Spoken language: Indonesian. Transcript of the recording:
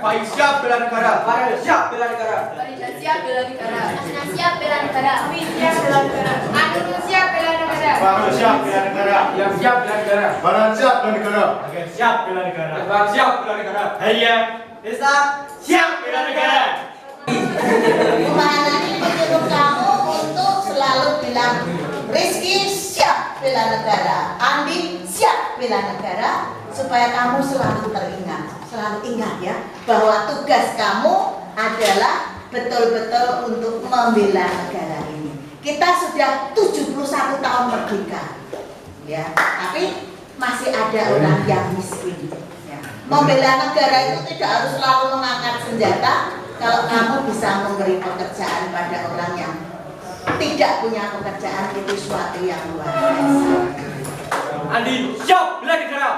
Baik, siap bela negara. Farel siap bela negara. Farida siap bela negara. Asna siap bela negara. Wi siap bela negara. Anung siap bela negara. Farel siap bela negara. Yang siap bela negara. Barat siap bela negara. Agen siap bela negara. Yang siap bela negara. Hayya. Desa siap bela negara. Kemana ini menyuruh kamu untuk selalu bilang Rizky siap bela negara, Andi siap bela negara, supaya kamu selalu teringat, selalu ingat ya bahwa tugas kamu adalah betul-betul untuk membela negara ini. Kita sudah 71 tahun merdeka, ya, tapi masih ada orang yang miskin. Ya. Membela negara itu tidak harus selalu mengangkat senjata. Kalau kamu bisa memberi pekerjaan pada orang yang tidak punya pekerjaan, itu suatu yang luar biasa. Andi siap bela negara.